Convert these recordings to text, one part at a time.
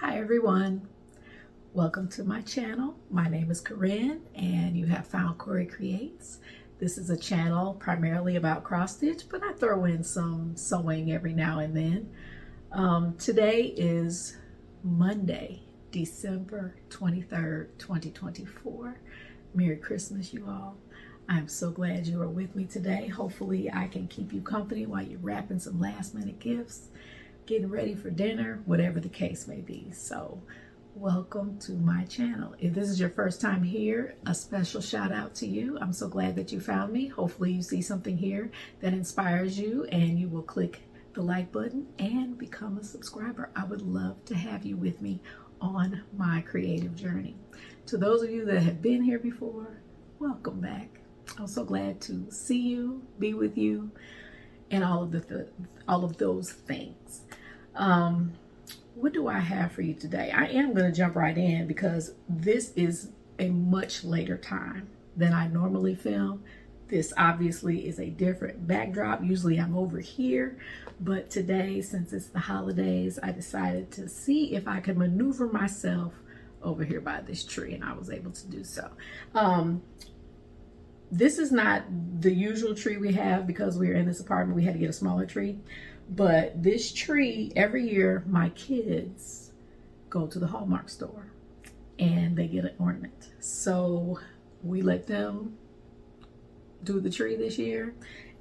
Hi everyone, welcome to my channel. My name is Erin and you have found CoryCreates. This is a channel primarily about cross stitch, but I throw in some sewing every now and then. Today is Monday, December 23rd, 2024. Merry Christmas, you all. I'm so glad you are with me today. Hopefully I can keep you company while you're wrapping some last minute gifts, getting ready for dinner, whatever the case may be. So welcome to my channel. If this is your first time here, a special shout out to you. I'm so glad that you found me. Hopefully you see something here that inspires you and you will click the like button and become a subscriber. I would love to have you with me on my creative journey. To those of you that have been here before, welcome back. I'm so glad to see you, be with you, and all of those things. What do I have for you today? I am going to jump right in because this is a much later time than I normally film. This obviously is a different backdrop. Usually I'm over here, but today, since it's the holidays, I decided to see if I could maneuver myself over here by this tree, and I was able to do so. This is not the usual tree we have because we're in this apartment. We had to get a smaller tree. But this tree, every year, my kids go to the Hallmark store and they get an ornament. So we let them do the tree this year,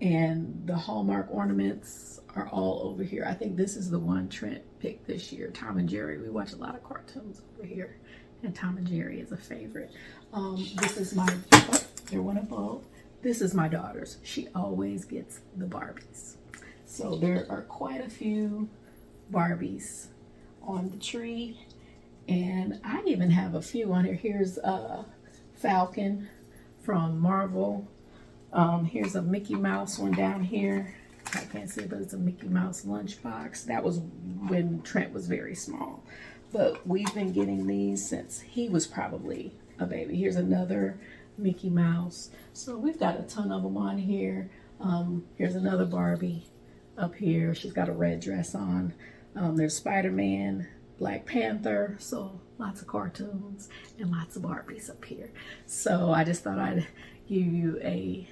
and the Hallmark ornaments are all over here. I think this is the one Trent picked this year, Tom and Jerry. We watch a lot of cartoons over here, and Tom and Jerry is a favorite. This is my, there went a bulb. This is my daughter's. She always gets the Barbies. So there are quite a few Barbies on the tree, and I even have a few on here. Here's a Falcon from Marvel. Here's a Mickey Mouse one down here. I can't see it, but it's a Mickey Mouse lunchbox. That was when Trent was very small. But we've been getting these since he was probably a baby. Here's another Mickey Mouse. So we've got a ton of them on here. Here's another Barbie up here. She's got a red dress on. There's Spider-Man, Black Panther. So lots of cartoons and lots of Barbies up here. So I just thought I'd give you a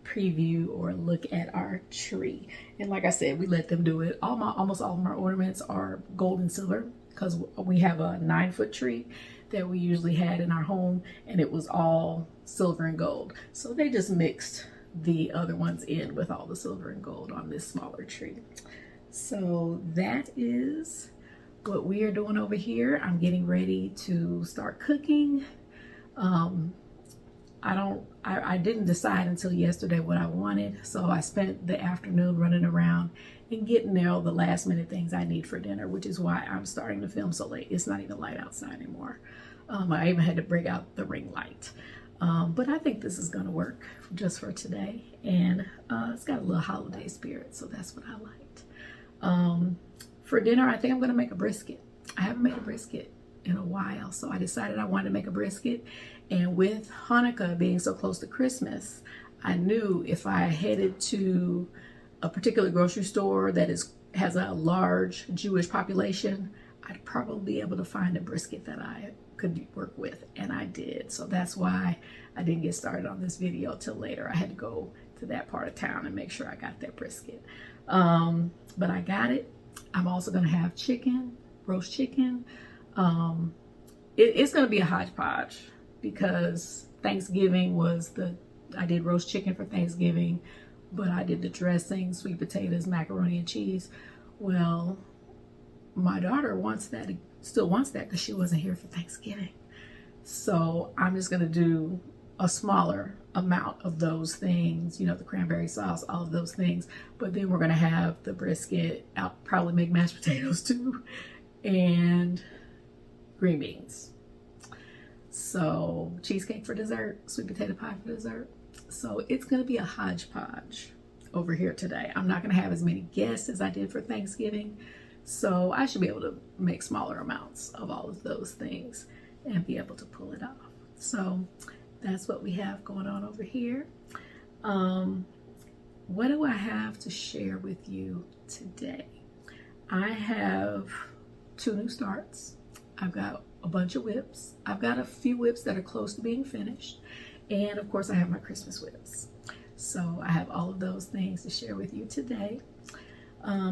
preview or a look at our tree. And like I said, we let them do it. Almost all of my ornaments are gold and silver because we have a 9-foot tree that we usually had in our home, and it was all silver and gold. So they just mixed the other ones in with all the silver and gold on this smaller tree. So that is what we are doing over here. I'm getting ready to start cooking. I didn't decide until yesterday what I wanted, so I spent the afternoon running around and getting there all the last minute things I need for dinner, which is why I'm starting to film so late. It's not even light outside anymore. I even had to break out the ring light. But I think this is going to work just for today, and it's got a little holiday spirit, so that's what I liked. For dinner, I think I'm going to make a brisket. I haven't made a brisket in a while, so I decided I wanted to make a brisket. And with Hanukkah being so close to Christmas, I knew if I headed to a particular grocery store that has a large Jewish population, I'd probably be able to find a brisket that I could work with, and I did. So that's why I didn't get started on this video till later. I had to go to that part of town and make sure I got that brisket. But I got it. I'm also going to have chicken, roast chicken. It's going to be a hodgepodge because Thanksgiving I did roast chicken for Thanksgiving, but I did the dressing, sweet potatoes, macaroni and cheese. Well, my daughter still wants that because she wasn't here for Thanksgiving. So I'm just going to do a smaller amount of those things, you know, the cranberry sauce, all of those things. But then we're going to have the brisket. I'll probably make mashed potatoes too, and green beans. So cheesecake for dessert, sweet potato pie for dessert. So it's going to be a hodgepodge over here today. I'm not going to have as many guests as I did for Thanksgiving. So I should be able to make smaller amounts of all of those things and be able to pull it off. So that's what we have going on over here. What do I have to share with you today? I have 2 new starts. I've got a bunch of whips. I've got a few whips that are close to being finished. And of course I have my Christmas whips. So I have all of those things to share with you today.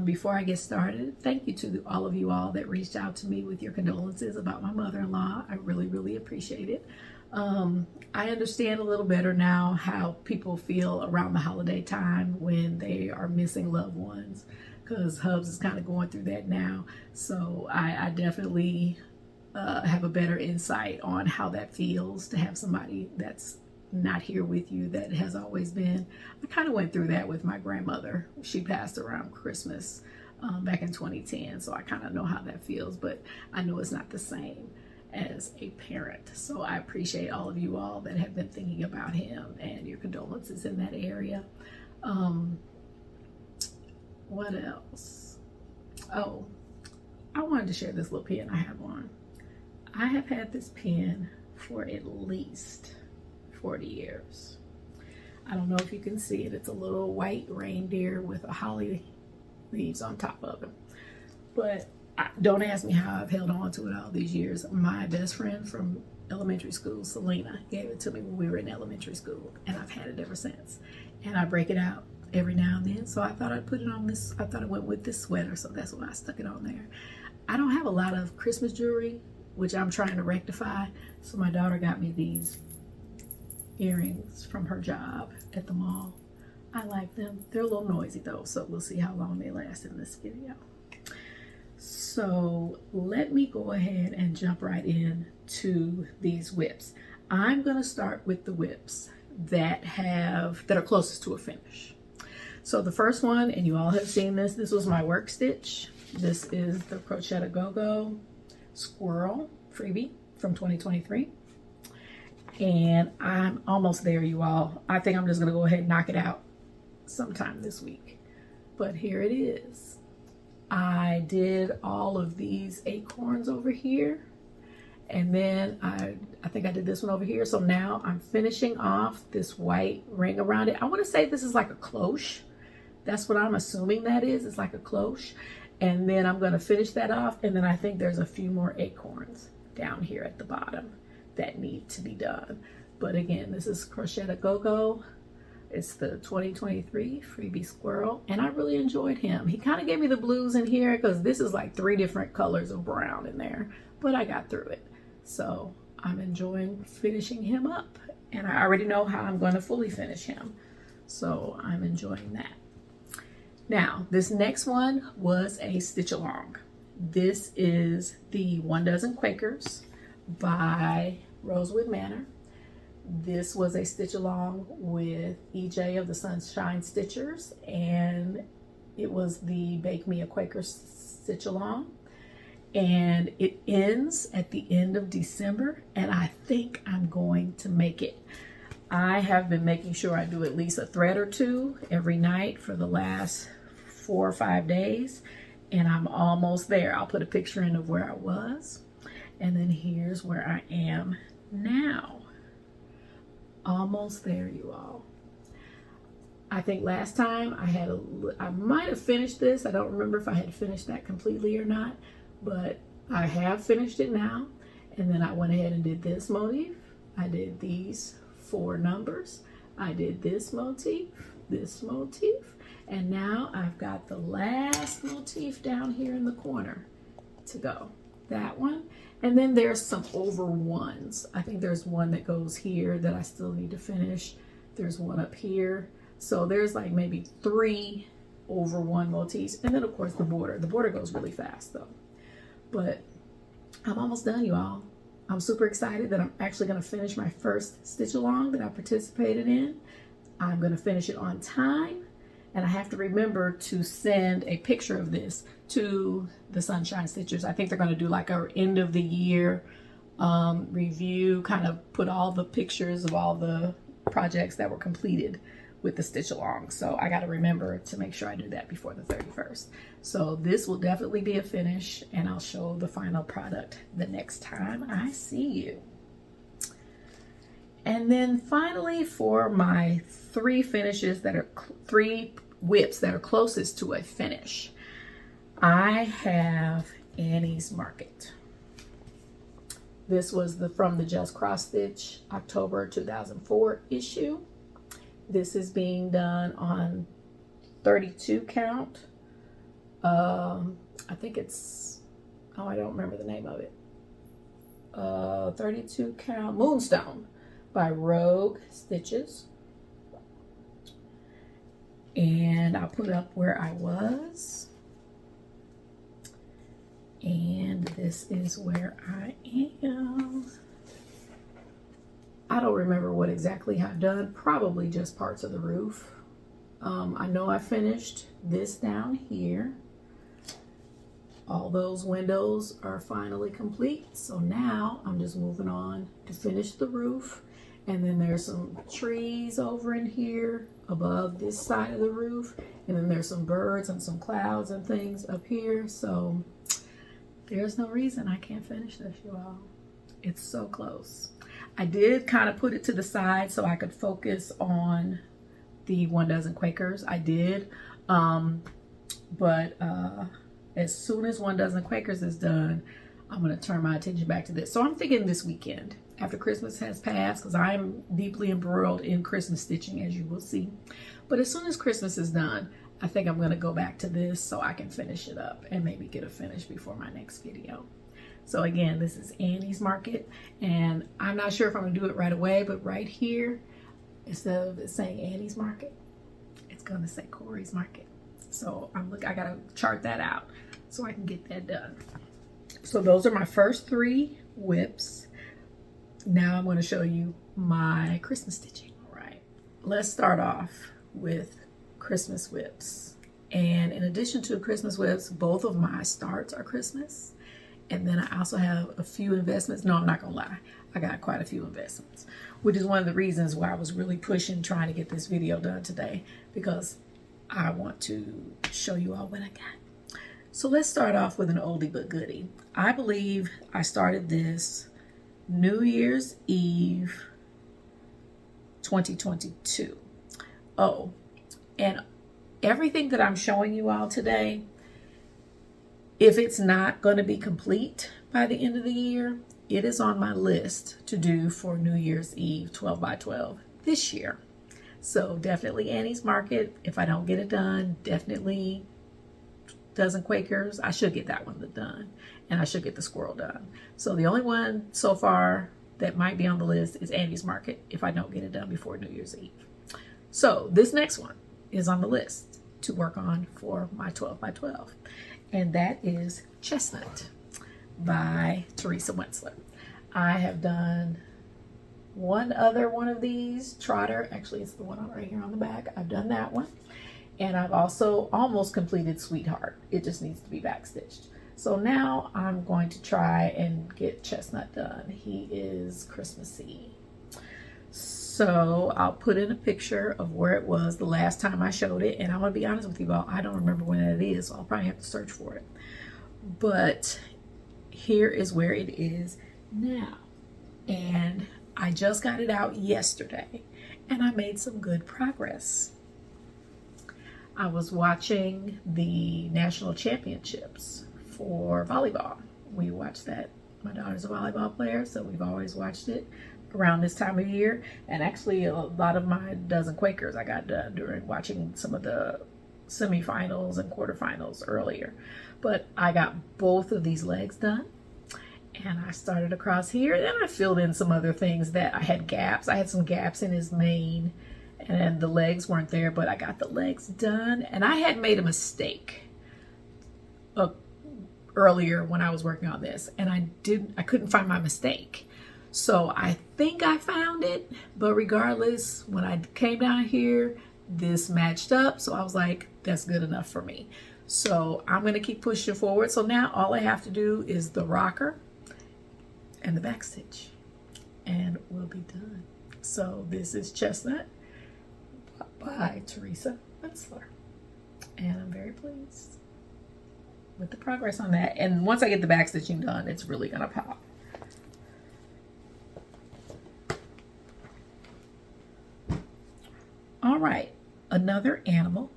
Before I get started, thank you to all of you all that reached out to me with your condolences about my mother-in-law. I really, really appreciate it. I understand a little better now how people feel around the holiday time when they are missing loved ones, because Hubs is kind of going through that now. So I definitely have a better insight on how that feels to have somebody that's not here with you that has always been. I kind of went through that with my grandmother. She passed around Christmas back in 2010, so I kind of know how that feels, but I know it's not the same as a parent. So I appreciate all of you all that have been thinking about him and your condolences in that area. What else? Oh, I wanted to share this little pen I have on. I have had this pen for at least 40 years. I don't know if you can see it. It's a little white reindeer with a holly leaves on top of it. But don't ask me how I've held on to it all these years. My best friend from elementary school, Selena, gave it to me when we were in elementary school, and I've had it ever since. And I break it out every now and then, so I thought I'd put it on this. I thought it went with this sweater, so that's why I stuck it on there. I don't have a lot of Christmas jewelry, which I'm trying to rectify, so my daughter got me these earrings from her job at the mall. I like them. They're a little noisy though, so we'll see how long they last in this video. So let me go ahead and jump right in to these whips. I'm going to start with the whips that are closest to a finish. So the first one, and you all have seen this was my work stitch. This is the Crochette Gogo Squirrel freebie from 2023. And I'm almost there, you all. I think I'm just going to go ahead and knock it out sometime this week. But here it is. I did all of these acorns over here. And then I think I did this one over here. So now I'm finishing off this white ring around it. I want to say this is like a cloche. That's what I'm assuming that is. It's like a cloche. And then I'm going to finish that off. And then I think there's a few more acorns down here at the bottom that need to be done. But again, this is Crochette Gogo. It's the 2023 freebie squirrel, and I really enjoyed him. He kind of gave me the blues in here because this is like 3 different colors of brown in there, but I got through it. So I'm enjoying finishing him up, and I already know how I'm going to fully finish him. So I'm enjoying that. Now, this next one was a stitch along. This is the 1 Dozen Quakers by Rosewood Manor. This was a stitch along with EJ of the Sunshine Stitchers, and it was the Bake Me a Quaker stitch along, and it ends at the end of December, and I think I'm going to make it. I have been making sure I do at least a thread or 2 every night for the last 4 or 5 days, and I'm almost there. I'll put a picture in of where I was, and then here's where I am now. Almost there, you all. I think last time I might have finished this. I don't remember if I had finished that completely or not, but I have finished it now. And then I went ahead and did this motif. I did these 4 numbers. I did this motif, and now I've got the last motif down here in the corner to go. That one. And then there's some over ones. I think there's one that goes here that I still need to finish. There's one up here. So there's like maybe 3 over 1 motifs. And then of course the border. The border goes really fast though. But I'm almost done, you all. I'm super excited that I'm actually going to finish my first stitch along that I participated in. I'm going to finish it on time. And I have to remember to send a picture of this to the Sunshine Stitchers. I think they're going to do like our end of the year review, kind of put all the pictures of all the projects that were completed with the stitch along. So I got to remember to make sure I do that before the 31st. So this will definitely be a finish, and I'll show the final product the next time I see you. And then finally, for my 3 finishes that are 3 whips that are closest to a finish, I have Annie's Market. This was from the Just Cross Stitch October 2004 issue. This is being done on 32 count. I think it's, oh, I don't remember the name of it. 32 count Moonstone by Rogue Stitches. And I'll put up where I was. And this is where I am. I don't remember what exactly I've done. Probably just parts of the roof. I know I finished this down here. All those windows are finally complete. So now I'm just moving on to finish the roof. And then there's some trees over in here above this side of the roof. And then there's some birds and some clouds and things up here. So there's no reason I can't finish this, you all. It's so close. I did kind of put it to the side so I could focus on the 1 dozen Quakers. I did. But as soon as 1 dozen Quakers is done, I'm going to turn my attention back to this. So I'm thinking this weekend, after Christmas has passed, because I am deeply embroiled in Christmas stitching, as you will see. But as soon as Christmas is done, I think I'm going to go back to this so I can finish it up and maybe get a finish before my next video. So again, this is Annie's Market, and I'm not sure if I'm going to do it right away, but right here, instead of it saying Annie's Market, it's going to say Corey's Market. So I got to chart that out so I can get that done. So those are my first 3 whips. Now I'm going to show you my Christmas stitching. All right, let's start off with Christmas whips. And in addition to Christmas whips, both of my starts are Christmas. And then I also have a few investments. No, I'm not gonna lie. I got quite a few investments, which is one of the reasons why I was really pushing trying to get this video done today, because I want to show you all what I got. So let's start off with an oldie but goodie. I believe I started this New Year's Eve 2022. Oh, and everything that I'm showing you all today, if it's not going to be complete by the end of the year, it is on my list to do for New Year's Eve 12 by 12 this year. So definitely Annie's Market. If I don't get it done, definitely Dozen Quakers. I should get that one done, and I should get the Squirrel done. So the only one so far that might be on the list is Annie's Market if I don't get it done before New Year's Eve. So this next one is on the list to work on for my 12 by 12. And that is Chestnut by Teresa Wentzler. I have done one other one of these, Trotter. Actually, it's the one right here on the back. I've done that one. And I've also almost completed Sweetheart. It just needs to be backstitched. So now I'm going to try and get Chestnut done. He is Christmassy. So I'll put in a picture of where it was the last time I showed it. And I'm going to be honest with you all, I don't remember when it is, so I'll probably have to search for it. But here is where it is now. And I just got it out yesterday, and I made some good progress. I was watching the national championships for volleyball. We watched that. My daughter's a volleyball player, so we've always watched it around this time of year. And actually a lot of my Dozen Quakers I got done during watching some of the semifinals and quarterfinals earlier. But I got both of these legs done, and I started across here. Then I filled in some other things that I had gaps. I had some gaps in his mane, and the legs weren't there, but I got the legs done. And I had made a mistake earlier when I was working on this, and I couldn't find my mistake. So I think I found it, but regardless, when I came down here, this matched up. So I was like, that's good enough for me. So I'm going to keep pushing forward. So now all I have to do is the rocker and the back stitch, and we'll be done. So this is Chestnut by Teresa Wentzler, and I'm very pleased with the progress on that. And once I get the back stitching done, it's really going to pop. All right, another animal,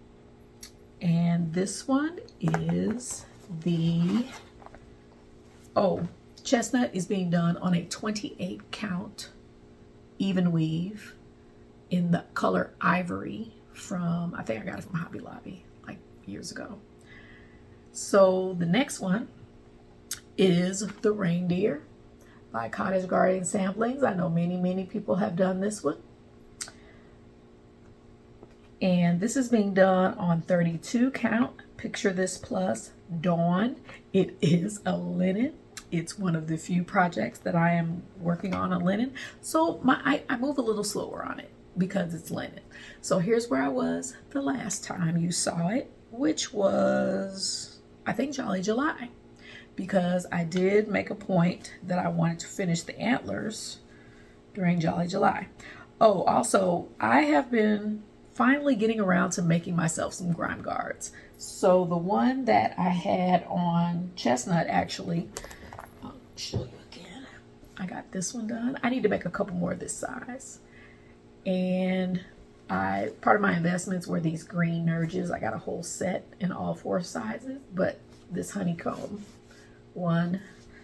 and this one is the, Chestnut is being done on a 28 count even weave in the color Ivory from, I think I got it from Hobby Lobby like years ago. So the next one is the Reindeer by Cottage Garden Samplings. I know many people have done this one. And this is being done on 32 count. Picture This Plus Dawn. It is a linen. It's one of the few projects that I am working on a linen. So I move a little slower on it because it's linen. So here's where I was the last time you saw it, which was, I think, Jolly July. Because I did make a point that I wanted to finish the antlers during Jolly July. Oh, also, I have been finally getting around to making myself some grime guards. So the one that I had on Chestnut, actually, I'll show you again. I got this one done. I need to make a couple more of this size. And part of my investments were these green nurges. I got a whole set in all 4 sizes, but this honeycomb one,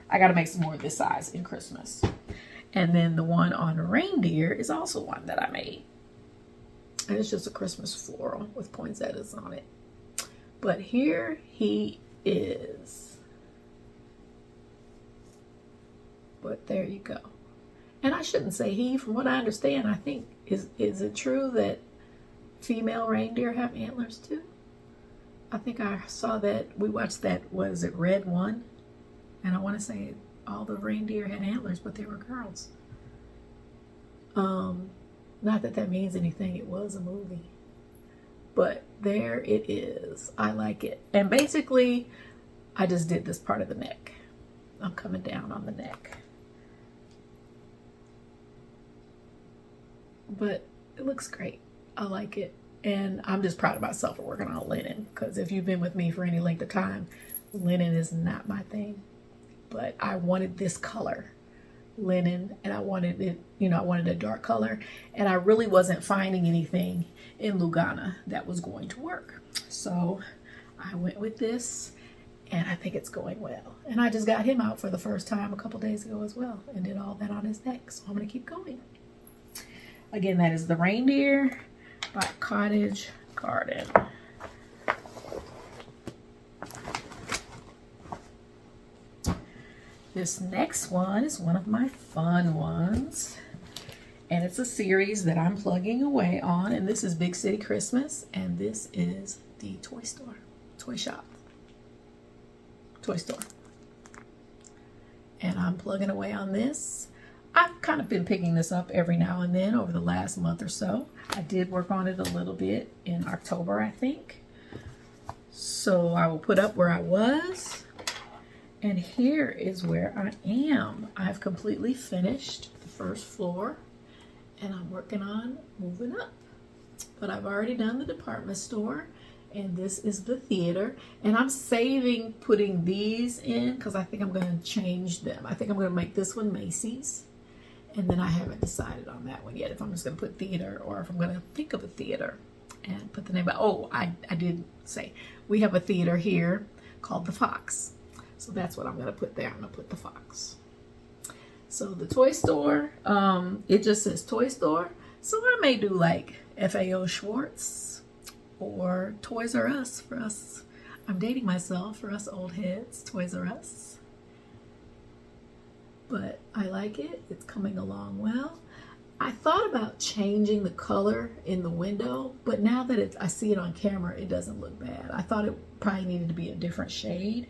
I got to make some more of this size in Christmas. And then the one on Reindeer is also one that I made. And it's just a Christmas floral with poinsettias on it. But here he is. But there you go. And I shouldn't say he, from what I understand, I think, is it true that female reindeer have antlers too? I think I saw that, we watched that, was it Red One? And I want to say all the reindeer had antlers, but they were girls. Not that that means anything, it was a movie. But there it is. I like it. And basically, I just did this part of the neck. I'm coming down on the neck. But it looks great. I like it. And I'm just proud of myself for working on linen. Because if you've been with me for any length of time, linen is not my thing. But I wanted this color, linen, and I wanted it, I wanted a dark color. And I really wasn't finding anything in Lugana that was going to work. So I went with this, and I think it's going well. And I just got him out for the first time a couple days ago as well, and did all that on his neck. So I'm going to keep going. Again, that is the Reindeer by Cottage Garden. This next one is one of my fun ones. And it's a series that I'm plugging away on. And this is Big City Christmas. And this is the toy store, toy shop, toy store. And I'm plugging away on this. I've kind of been picking this up every now and then over the last month or so. I did work on it a little bit in October, I think. So I will put up where I was. And here is where I am. I've completely finished the first floor. And I'm working on moving up. But I've already done the department store. And this is the theater. And I'm saving putting these in because I think I'm going to change them. I think I'm going to make this one Macy's. And then I haven't decided on that one yet, if I'm just going to put theater or if I'm going to think of a theater and put the name. Oh, I did say we have a theater here called the Fox. So that's what I'm going to put there. I'm going to put the Fox. So the toy store, it just says toy store. So I may do like FAO Schwartz or Toys R Us for us. I'm dating myself, for us old heads, Toys R Us. But I like it. It's coming along well. I thought about changing the color in the window, but now that I see it on camera, it doesn't look bad. I thought it probably needed to be a different shade,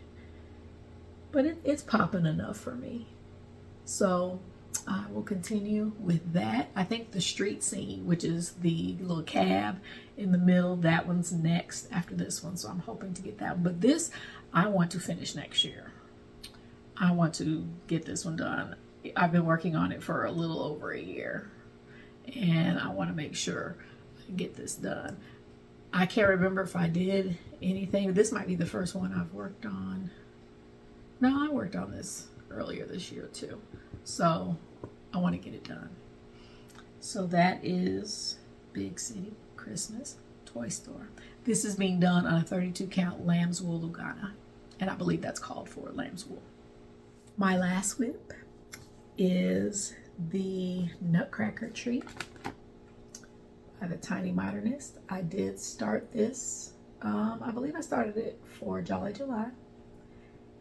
but it's popping enough for me. So I will continue with that. I think the street scene, which is the little cab in the middle, that one's next after this one. So I'm hoping to get that one. But this, I want to finish next year. I want to get this one done. I've been working on it for a little over a year. And I want to make sure I get this done. I can't remember if I did anything. This might be the first one I've worked on. No, I worked on this earlier this year too. So I want to get it done. So that is Big City Christmas Toy Store. This is being done on a 32 count lamb's wool Lugana. And I believe that's called for lamb's wool. My last whip is the Nutcracker tree by the Tiny Modernist. I did start this, I believe I started it for Jolly July.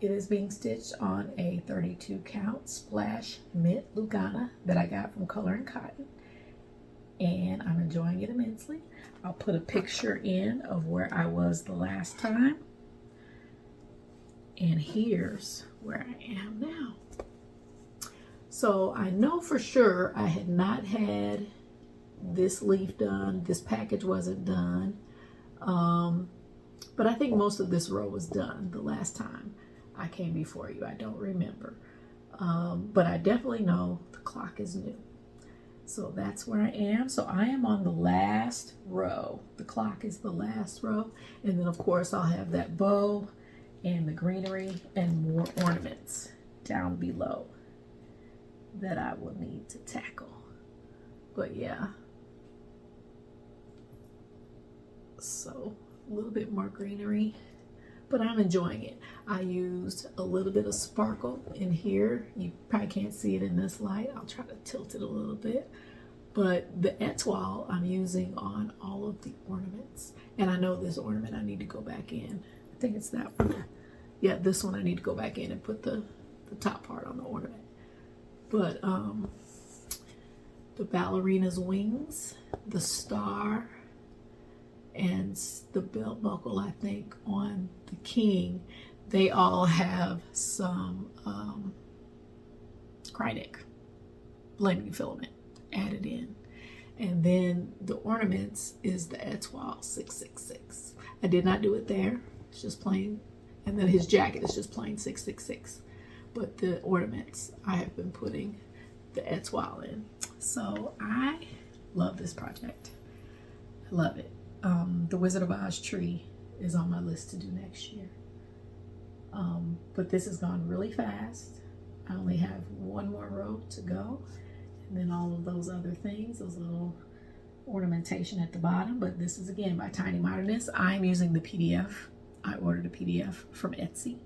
It is being stitched on a 32 count splash mint Lugana that I got from Cottage, and I'm enjoying it immensely. I'll put a picture in of where I was the last time, and here's where I am now. So I know for sure I had not had this leaf done. This package wasn't done. But I think most of this row was done the last time I came before you. I don't remember. But I definitely know the clock is new. So that's where I am. So I am on the last row. The clock is the last row. And then of course I'll have that bow and the greenery and more ornaments down below that I will need to tackle. But yeah. So a little bit more greenery, but I'm enjoying it. I used a little bit of sparkle in here. You probably can't see it in this light. I'll try to tilt it a little bit. But the étoile I'm using on all of the ornaments. And I know this ornament I need to go back in. I think it's that one. Yeah, this one I need to go back in and put the top part on the ornament. But the ballerina's wings, the star, and the belt buckle, I think, on the king, they all have some Kreinik blending filament added in. And then the ornaments is the étoile 666. I did not do it there. It's just plain. And then his jacket is just plain 666. But the ornaments, I have been putting the étoile in. So I love this project. I love it. The Wizard of Oz tree is on my list to do next year. But this has gone really fast. I only have one more row to go. And then all of those other things, those little ornamentation at the bottom. But this is again by Tiny Modernist. I'm using the PDF. I ordered a PDF from Etsy.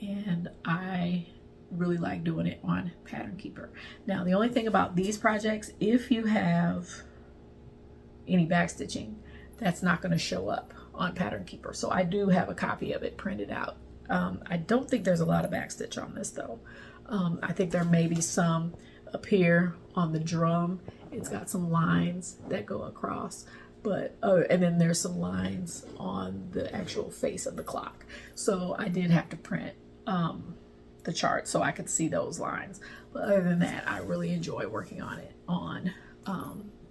And I really like doing it on Pattern Keeper. Now, the only thing about these projects, if you have any backstitching, that's not going to show up on Pattern Keeper. So I do have a copy of it printed out. I don't think there's a lot of backstitch on this though. I think there may be some up here on the drum. It's got some lines that go across, but and then there's some lines on the actual face of the clock. So I did have to print the chart so I could see those lines. But other than that, I really enjoy working on it on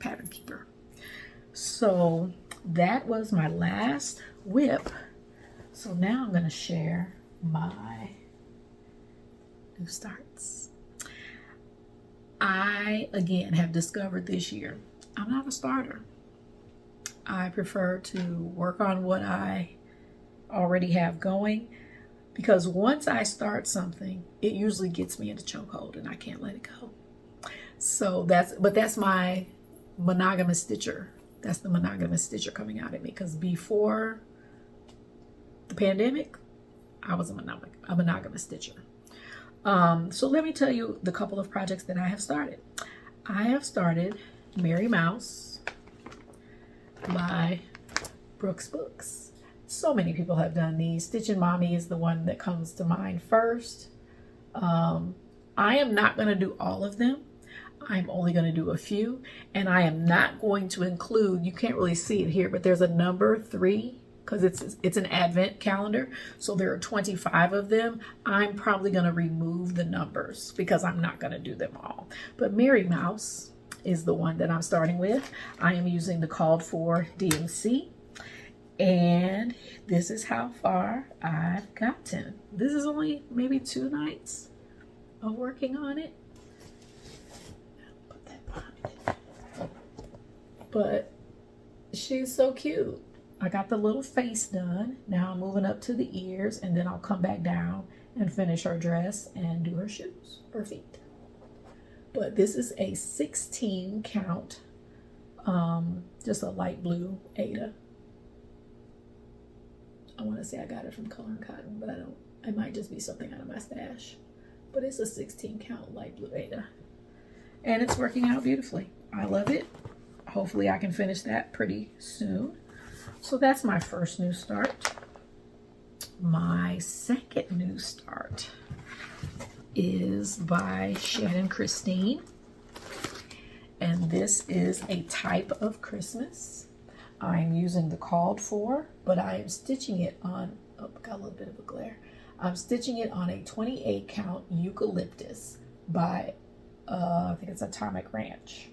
Pattern Keeper. So that was my last whip. So now I'm going to share my new starts. I, again, have discovered this year, I'm not a starter. I prefer to work on what I already have going, because once I start something, it usually gets me into chokehold and I can't let it go. So that's my monogamous stitcher. That's the monogamous stitcher coming out at me, because before the pandemic, I was a monogamous stitcher. So let me tell you the couple of projects that I have started. I have started Mary Mouse by Brooks Books. So many people have done these. Stitching Mommy is the one that comes to mind first. I am not going to do all of them. I'm only going to do a few, and I am not going to include, you can't really see it here, but there's a number 3 because it's an advent calendar. So there are 25 of them. I'm probably going to remove the numbers because I'm not going to do them all. But Mary Mouse is the one that I'm starting with. I am using the called for DMC. And this is how far I've gotten. This is only maybe 2 nights of working on it. Put that behind it. But she's so cute. I got the little face done. Now I'm moving up to the ears, and then I'll come back down and finish her dress and do her shoes, her feet. But this is a 16 count, just a light blue Ada. I want to say I got it from Cottage, but I don't. It might just be something out of my stash. but it's a 16 count light blue Ada. And it's working out beautifully. I love it. Hopefully I can finish that pretty soon. So that's my first new start. My second new start is by Shannon Christine. And this is a type of Christmas. I'm using the called for, but I am stitching it on, oh, got a little bit of a glare. I'm stitching it on a 28 count eucalyptus by, I think it's Atomic Ranch.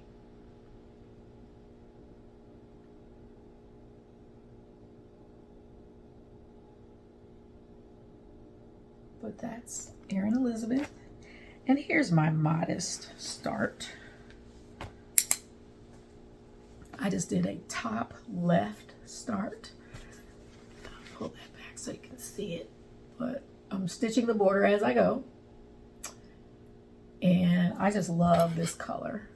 But that's Erin Elizabeth. And here's my modest start. I just did a top left start. I'll pull that back so you can see it. But I'm stitching the border as I go. And I just love this color.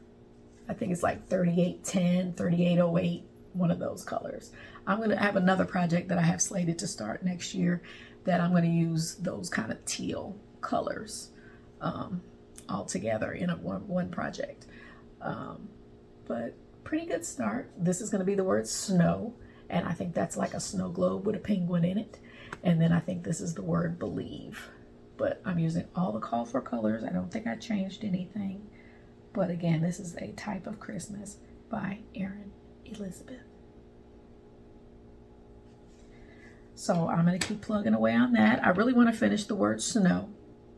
I think it's like 3810, 3808, one of those colors. I'm going to have another project that I have slated to start next year that I'm going to use those kind of teal colors all together in one project. But pretty good start. This is going to be the word snow, and I think that's like a snow globe with a penguin in it. And then I think this is the word believe. But I'm using all the call for colors. I don't think I changed anything. But again, this is a type of Christmas by Erin Elizabeth. So I'm going to keep plugging away on that. I really want to finish the word snow,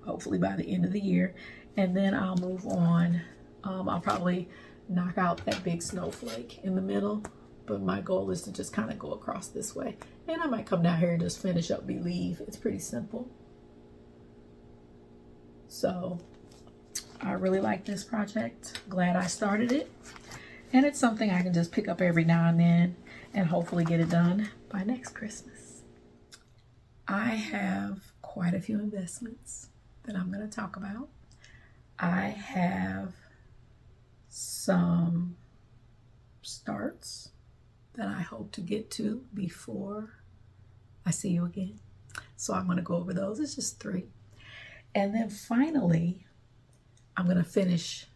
hopefully by the end of the year. And then I'll move on. I'll probably knock out that big snowflake in the middle. But my goal is to just kind of go across this way. And I might come down here and just finish up Believe. It's pretty simple. So I really like this project. Glad I started it. And it's something I can just pick up every now and then and hopefully get it done by next Christmas. I have quite a few investments that I'm going to talk about. I have some starts that I hope to get to before I see you again. So I'm going to go over those. It's just 3. And then finally, I'm going to finish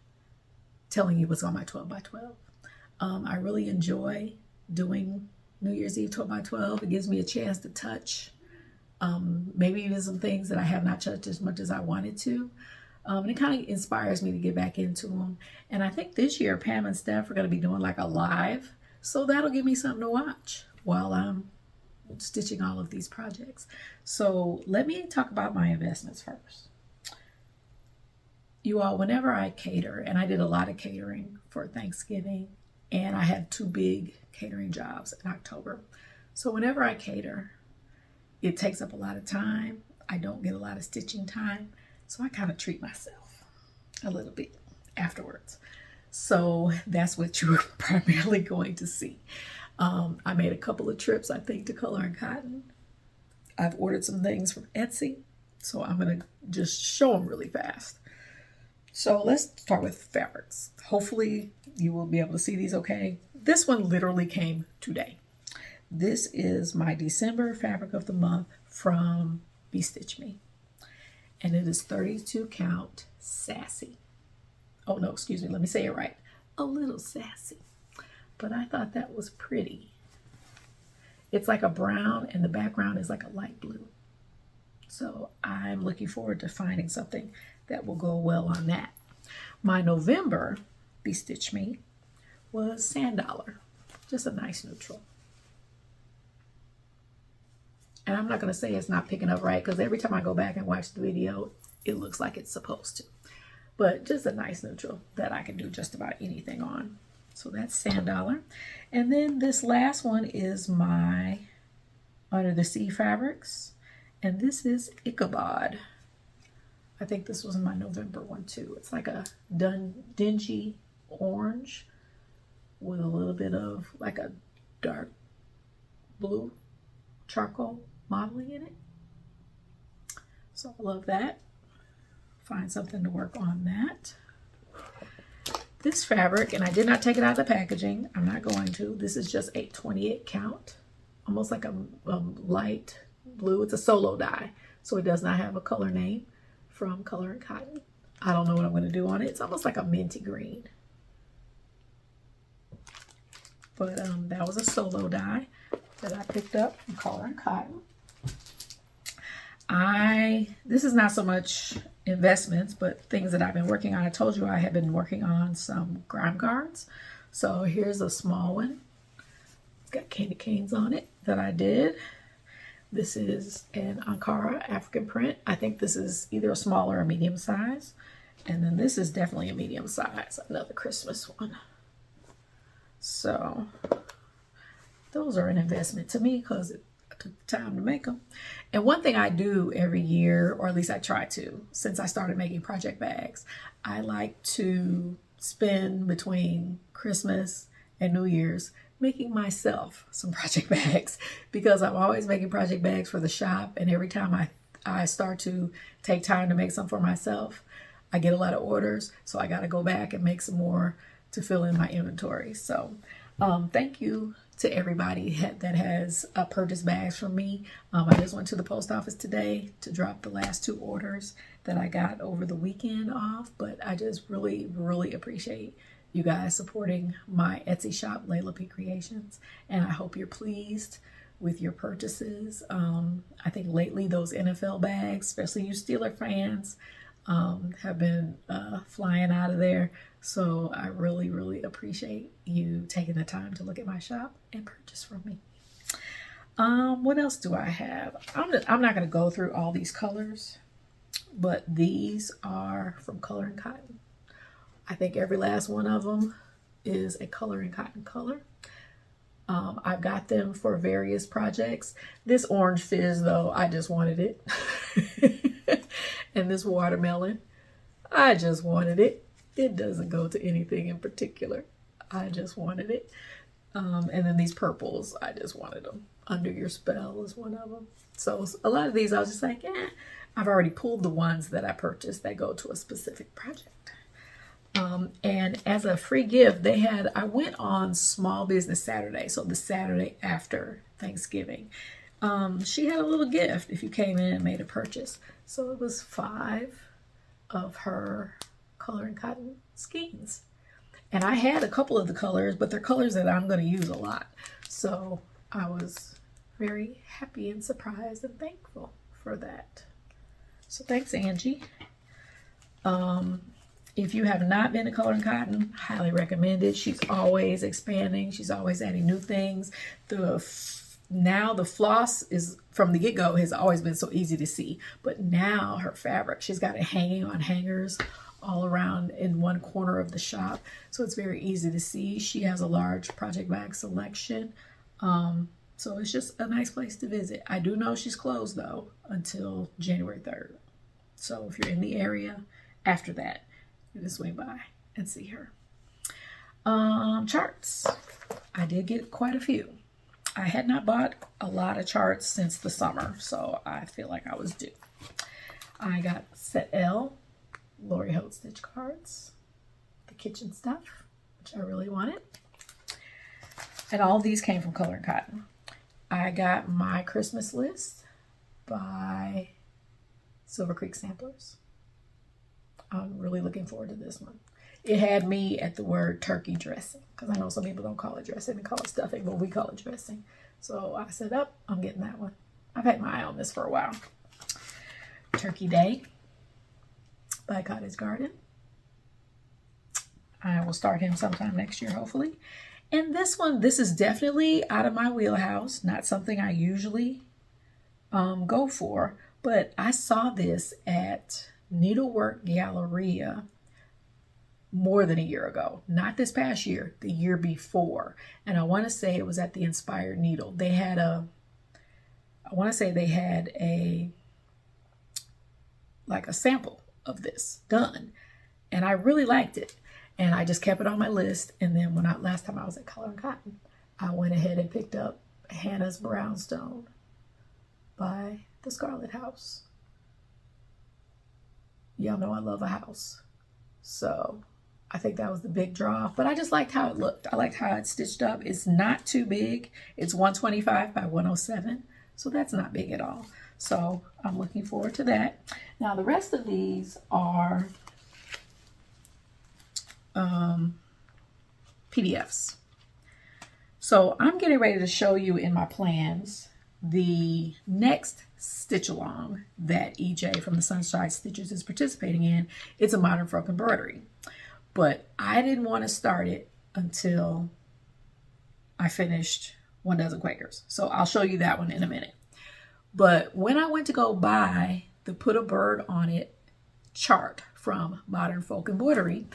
telling you what's on my 12 by 12. I really enjoy doing New Year's Eve 12 by 12. It gives me a chance to touch maybe even some things that I have not touched as much as I wanted to. And it kind of inspires me to get back into them. And I think this year, Pam and Steph are going to be doing like a live. So that'll give me something to watch while I'm stitching all of these projects. So let me talk about my investments first. You all, whenever I cater, and I did a lot of catering for Thanksgiving, and I had 2 big catering jobs in October. So whenever I cater, it takes up a lot of time. I don't get a lot of stitching time. So I kind of treat myself a little bit afterwards. So that's what you're primarily going to see. I made a couple of trips, I think, to Color and Cotton. I've ordered some things from Etsy. So I'm going to just show them really fast. So let's start with fabrics. Hopefully you will be able to see these okay. This one literally came today. This is my December fabric of the month from Stitch Me. And it is 32 count sassy. Oh no, excuse me, let me say it right. A little sassy. But I thought that was pretty. It's like a brown and the background is like a light blue. So I'm looking forward to finding something that will go well on that. My November Stitch Me was Sand Dollar. Just a nice neutral. And I'm not going to say it's not picking up right because every time I go back and watch the video, it looks like it's supposed to. But just a nice neutral that I can do just about anything on. So that's Sand Dollar. And then this last one is my Under the Sea fabrics. And this is Ichabod. I think this was my November one too. It's like a dingy orange with a little bit of like a dark blue charcoal modeling in it. So I love that. Find something to work on that. This fabric, and I did not take it out of the packaging. I'm not going to. This is just a 28 count, almost like a light blue. It's a solo dye, so it does not have a color name. from Color and Cotton. I don't know what I'm going to do on it. It's almost like a minty green. But that was a solo die that I picked up from Color and Cotton. This is not so much investments, but things that I've been working on. I told you I have been working on some grime guards. So here's a small one. It's got candy canes on it that I did. This is an Ankara African print. I think this is either a small or a medium size. And then this is definitely a medium size, another Christmas one. So those are an investment to me because it took time to make them. And one thing I do every year, or at least I try to, since I started making project bags, I like to spend between Christmas and New Year's making myself some project bags, because I'm always making project bags for the shop, and every time I start to take time to make some for myself, I get a lot of orders, so I got to go back and make some more to fill in my inventory. So thank you to everybody that has purchased bags from me. I just went to the post office today to drop the last 2 orders that I got over the weekend off, but I just really, really appreciate you guys supporting my Etsy shop, Layla P Creations, and I hope you're pleased with your purchases. I think lately those NFL bags, especially you Steeler fans, have been flying out of there. So I really, really appreciate you taking the time to look at my shop and purchase from me. What else do I have? I'm not going to go through all these colors, but these are from Color and Cotton. I think every last one of them is a Color and Cotton color. I've got them for various projects. This orange fizz, though, I just wanted it. And this watermelon, I just wanted it. It doesn't go to anything in particular. I just wanted it. And then these purples, I just wanted them. Under Your Spell is one of them. So a lot of these, I was just like, I've already pulled the ones that I purchased that go to a specific project. And as a free gift, I went on Small Business Saturday, so the Saturday after Thanksgiving. She had a little gift if you came in and made a purchase. So it was 5 of her Color and Cotton skeins. And I had a couple of the colors, but they're colors that I'm going to use a lot. So I was very happy and surprised and thankful for that. So thanks, Angie. If you have not been to Color and Cotton, highly recommend it. She's always expanding. She's always adding new things. Now the floss is from the get-go has always been so easy to see, but now her fabric, she's got it hanging on hangers all around in one corner of the shop, so it's very easy to see. She has a large project bag selection, so it's just a nice place to visit. I do know she's closed though until January 3rd, so if you're in the area after that, you can swing by and see her. Charts, I did get quite a few. I had not bought a lot of charts since the summer, so I feel like I was due. I got set L, Lori Holt stitch cards, the kitchen stuff, which I really wanted. And all these came from Color and Cotton. I got my Christmas list by Silver Creek Samplers. I'm really looking forward to this one. It had me at the word turkey dressing, because I know some people don't call it dressing, they call it stuffing, but we call it dressing. So I said, I'm getting that one. I've had my eye on this for a while. Turkey Day by Cottage Garden. I will start him sometime next year, hopefully. And this one, this is definitely out of my wheelhouse, not something I usually go for, but I saw this at Needlework Galleria more than a year ago, not this past year, the year before. And I want to say it was at the Inspired Needle. They had a sample of this done, and I really liked it. And I just kept it on my list. And then last time I was at Color and Cotton, I went ahead and picked up Hannah's Brownstone by the Scarlet House. Y'all know I love a house. So I think that was the big draw, but I just liked how it looked. I liked how it's stitched up. It's not too big. It's 125 by 107, so that's not big at all. So I'm looking forward to that. Now the rest of these are PDFs. So I'm getting ready to show you in my plans the next stitch along that EJ from the Sunshine Stitches is participating in. It's a modern folk embroidery, but I didn't want to start it until I finished 1 Dozen Quakers. So I'll show you that one in a minute. But when I went to go buy the Put a Bird on It chart from Modern Folk Embroidery,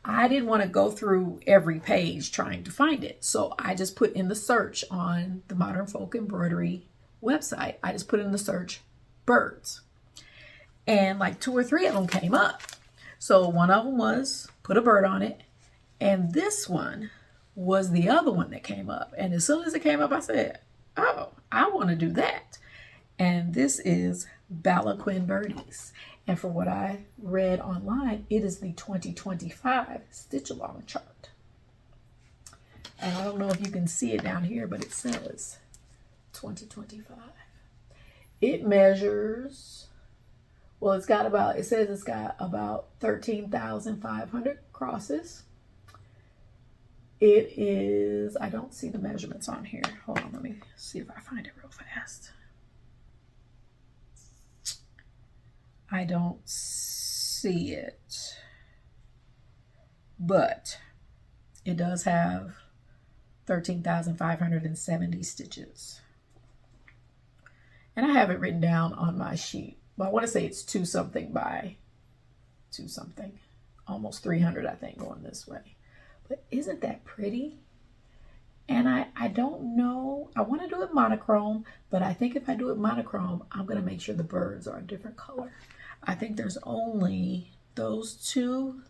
I didn't want to go through every page trying to find it. So I just put in the search on the Modern Folk Embroidery website. I just put in the search birds. And like 2 or 3 of them came up. So one of them was Put a Bird on It. And this one was the other one that came up. And as soon as it came up, I said, oh, I want to do that. And this is Balaquin Birdies. And for what I read online, it is the 2025 Stitch Along chart. And I don't know if you can see it down here, but it says 2025. It measures, well, it says it's got about 13,500 crosses. It is, I don't see the measurements on here. Hold on, let me see if I find it real fast. I don't see it, but it does have 13,570 stitches. And I have it written down on my sheet. But I want to say it's 2 something by 2 something. Almost 300, I think, going this way. But isn't that pretty? And I don't know. I want to do it monochrome, but I think if I do it monochrome, I'm going to make sure the birds are a different color. I think there's only those 2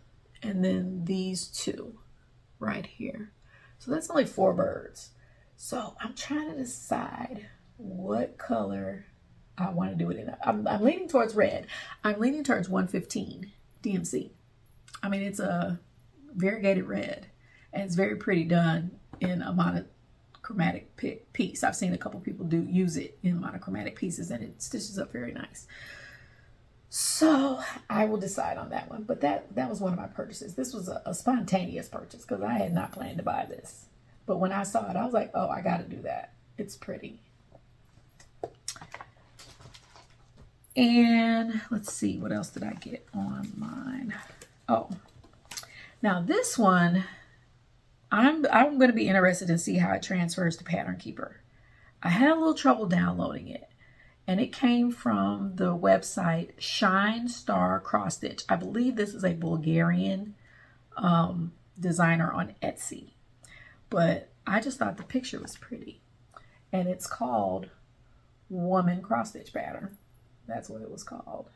and then these 2 right here. So that's only 4 birds. So I'm trying to decide what color I want to do it in. I'm leaning towards red. I'm leaning towards 115 DMC. I mean, it's a variegated red and it's very pretty done in a monochromatic piece. I've seen a couple people use it in monochromatic pieces and it stitches up very nice. So I will decide on that one. But that was one of my purchases. This was a spontaneous purchase because I had not planned to buy this. But when I saw it, I was like, oh, I got to do that. It's pretty. And let's see, what else did I get on mine? Oh, now this one, I'm going to be interested to see how it transfers to Pattern Keeper. I had a little trouble downloading it. And it came from the website Shine Star Cross Stitch. I believe this is a Bulgarian designer on Etsy. But I just thought the picture was pretty. And it's called Woman Cross Stitch Pattern. That's what it was called.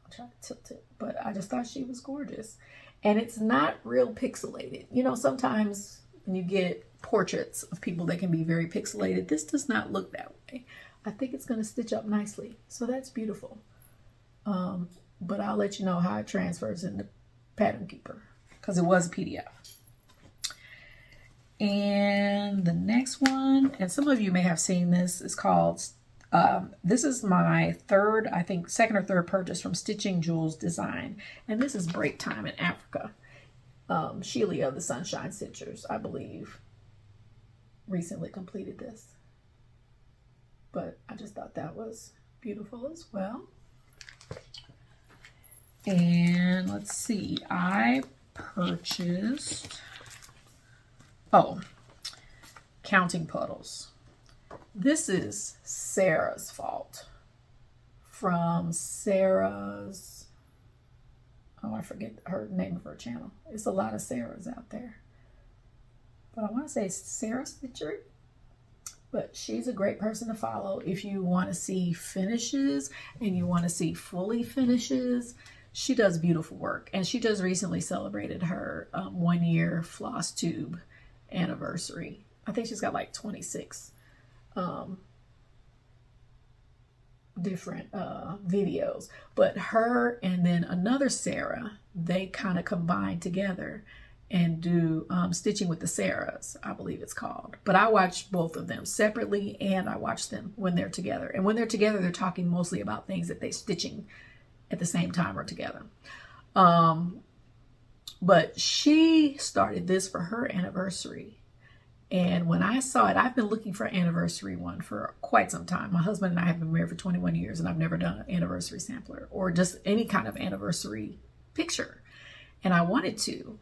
I'll try to tilt it. But I just thought she was gorgeous. And it's not real pixelated. You know, sometimes when you get portraits of people that can be very pixelated, this does not look that way. I think it's going to stitch up nicely. So that's beautiful. But I'll let you know how it transfers into Pattern Keeper because it was a PDF. And the next one, and some of you may have seen this, is called, this is my second or third purchase from Stitching Jewels Design. And this is Break Time in Africa. Sheila of the Sunshine Stitchers, I believe, recently completed this. But I just thought that was beautiful as well. And let's see, I purchased, Counting Puddles. This is Sarah's Fault from Sarah's, I forget her name of her channel. It's a lot of Sarahs out there. But I want to say Sarah Stitchery. But she's a great person to follow if you want to see finishes and you want to see fully finishes. She does beautiful work. And she just recently celebrated her 1 year Flosstube anniversary. I think she's got like 26 different videos. But her and then another Sarah, they kind of combine together and do Stitching with the Sarahs, I believe it's called. But I watch both of them separately and I watch them when they're together. And when they're together, they're talking mostly about things that they're stitching at the same time or together. But she started this for her anniversary. And when I saw it, I've been looking for an anniversary one for quite some time. My husband and I have been married for 21 years, and I've never done an anniversary sampler or just any kind of anniversary picture. And I wanted to.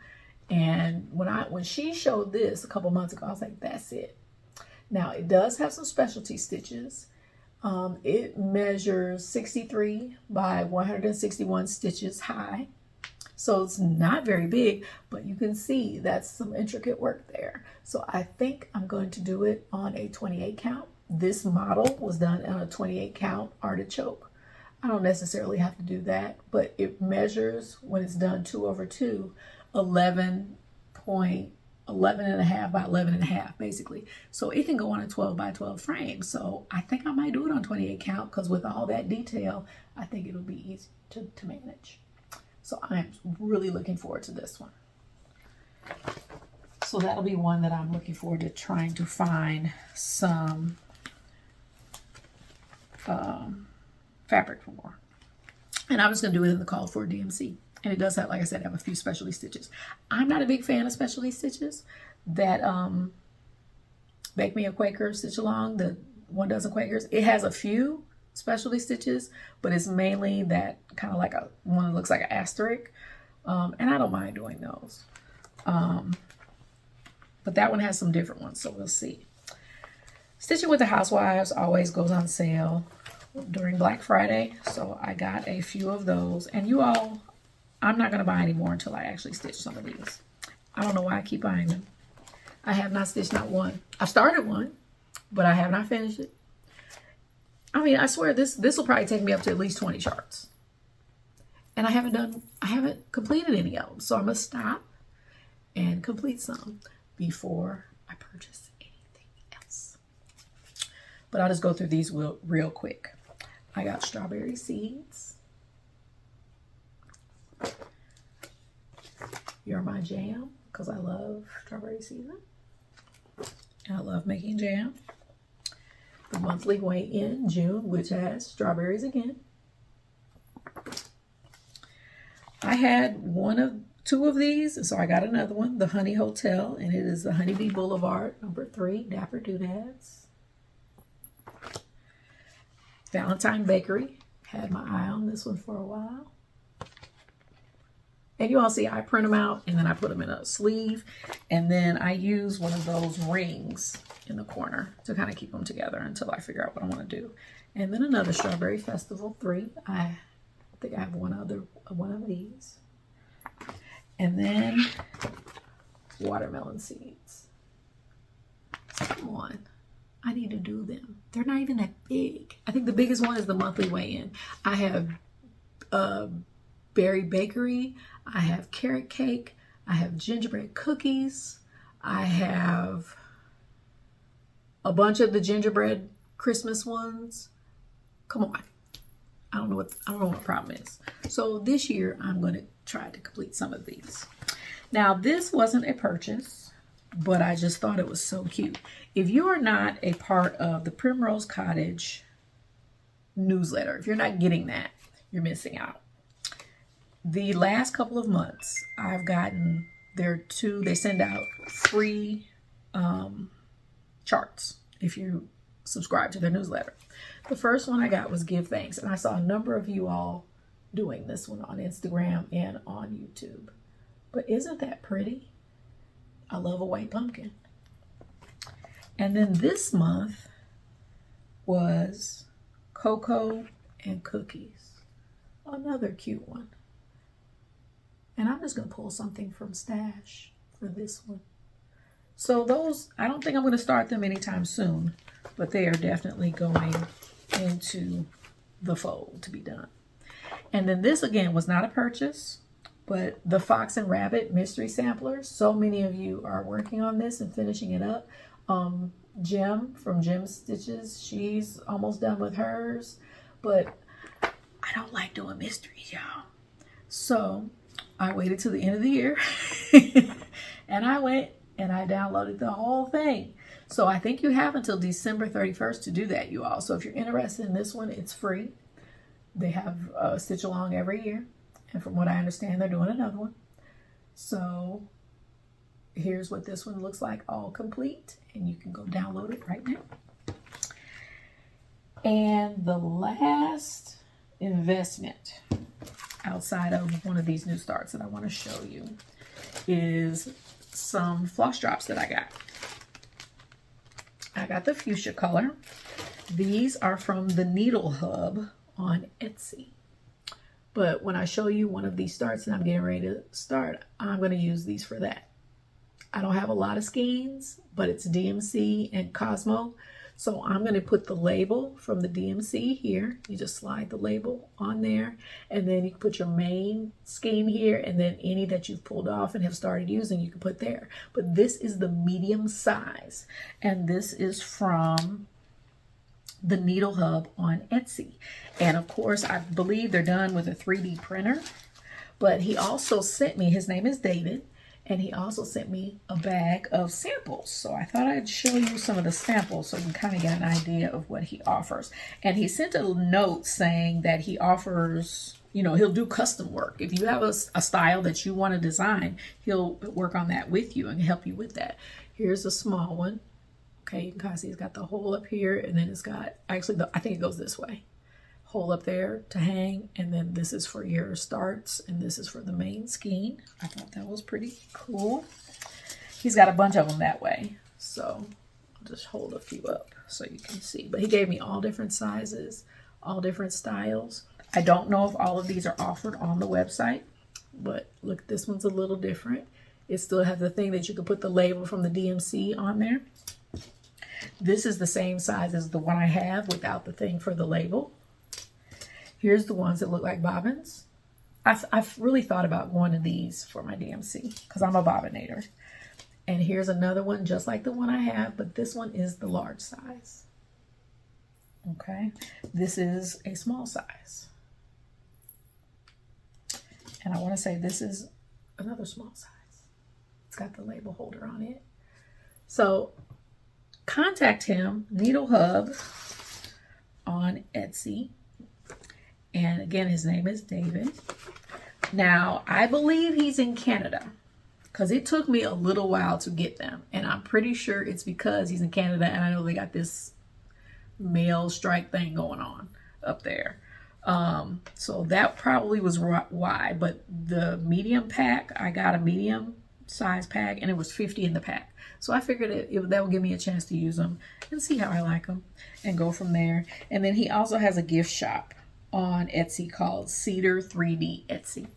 And when she showed this a couple months ago, I was like, that's it. Now, it does have some specialty stitches. It measures 63 by 161 stitches high. So it's not very big, but you can see that's some intricate work there. So I think I'm going to do it on a 28 count. This model was done on a 28 count artichoke. I don't necessarily have to do that, but it measures, when it's done 2/2, 11 and a half by 11 and a half, basically. So it can go on a 12 by 12 frame. So I think I might do it on 28 count, because with all that detail, I think it'll be easy to manage. So I'm really looking forward to this one. So that'll be one that I'm looking forward to trying to find some fabric for. And I'm just going to do it in the call for DMC. And it does have, like I said, have a few specialty stitches. I'm not a big fan of specialty stitches. That Bake Me a Quaker stitch along, the 1 dozen Quakers. It has a few specialty stitches, but it's mainly that kind of like one that looks like an asterisk. And I don't mind doing those. But that one has some different ones, so we'll see. Stitching with the Housewives always goes on sale during Black Friday. So I got a few of those. And you all, I'm not going to buy any more until I actually stitch some of these. I don't know why I keep buying them. I have not stitched not one. I started one, but I have not finished it. I mean, I swear this will probably take me up to at least 20 charts. And I haven't completed any of them. So I'm going to stop and complete some before I purchase anything else. But I'll just go through these real quick. I got strawberry seeds. You're my jam, because I love strawberry season. And I love making jam. The monthly weigh-in, June, which has strawberries again. I had two of these, so I got another one, the Honey Hotel, and it is the Honeybee Boulevard, number 3, Dapper Doodads. Valentine Bakery, had my eye on this one for a while. And you all see I print them out, and then I put them in a sleeve, and then I use one of those rings in the corner to kind of keep them together until I figure out what I want to do. And then another Strawberry Festival 3. I think I have one of these. And then watermelon seeds. Come on. I need to do them. They're not even that big. I think the biggest one is the monthly weigh-in. I have Berry Bakery. I have carrot cake. I have gingerbread cookies. I have a bunch of the gingerbread Christmas ones. Come on. I don't know what the problem is. So this year I'm going to try to complete some of these. Now this wasn't a purchase, but I just thought it was so cute. If you are not a part of the Primrose Cottage newsletter, if you're not getting that, you're missing out. The last couple of months I've gotten they send out free charts if you subscribe to their newsletter. The first one I got was Give Thanks, and I saw a number of you all doing this one on Instagram and on YouTube. But isn't that pretty? I love a white pumpkin. And then this month was Cocoa and Cookies. Another cute one. And I'm just going to pull something from Stash for this one. So those, I don't think I'm going to start them anytime soon, but they are definitely going into the fold to be done. And then this again was not a purchase, but the Fox and Rabbit Mystery Sampler. So many of you are working on this and finishing it up. Jim from Jim Stitches, she's almost done with hers, but I don't like doing mysteries, y'all. So I waited till the end of the year and I went and I downloaded the whole thing. So I think you have until December 31st to do that, you all. So if you're interested in this one, it's free. They have a stitch along every year. And from what I understand, they're doing another one. So here's what this one looks like, all complete. And you can go download it right now. And the last investment outside of one of these new starts that I want to show you is some floss drops that I got. I got the fuchsia color. These are from the Needle Hub on Etsy. But when I show you one of these starts that I'm getting ready to start, I'm going to use these for that. I don't have a lot of skeins, but it's DMC and Cosmo. So I'm going to put the label from the DMC here. You just slide the label on there, and then you can put your main skein here, and then any that you've pulled off and have started using, you can put there. But this is the medium size, and this is from the Needle Hub on Etsy. And of course, I believe they're done with a 3D printer, but he also sent me, his name is David, and he also sent me a bag of samples. So I thought I'd show you some of the samples so you can kind of get an idea of what he offers. And he sent a note saying that he offers, you know, he'll do custom work. If you have a style that you want to design, he'll work on that with you and help you with that. Here's a small one. Okay, you can kind of see it's got the hole up here, and then it's got, actually, I think it goes this way. Hole up there to hang, and then this is for your starts, and this is for the main skein. I thought that was pretty cool. He's got a bunch of them that way, so I'll just hold a few up so you can see. But he gave me all different sizes, all different styles. I don't know if all of these are offered on the website, but look, this one's a little different. It still has the thing that you can put the label from the DMC on there. This is the same size as the one I have without the thing for the label. Here's the ones that look like bobbins. I've really thought about going to these for my DMC because I'm a bobbinator. And here's another one just like the one I have, but this one is the large size. Okay, this is a small size. And I want to say this is another small size. It's got the label holder on it. So contact him, Needle Hub on Etsy. And again, his name is David. Now, I believe he's in Canada because it took me a little while to get them. And I'm pretty sure it's because he's in Canada and I know they got this mail strike thing going on up there. So that probably was why. But the medium pack, I got a medium size pack and it was 50 in the pack. So I figured that would give me a chance to use them and see how I like them and go from there. And then he also has a gift shop on Etsy called Cedar 3D Etsy.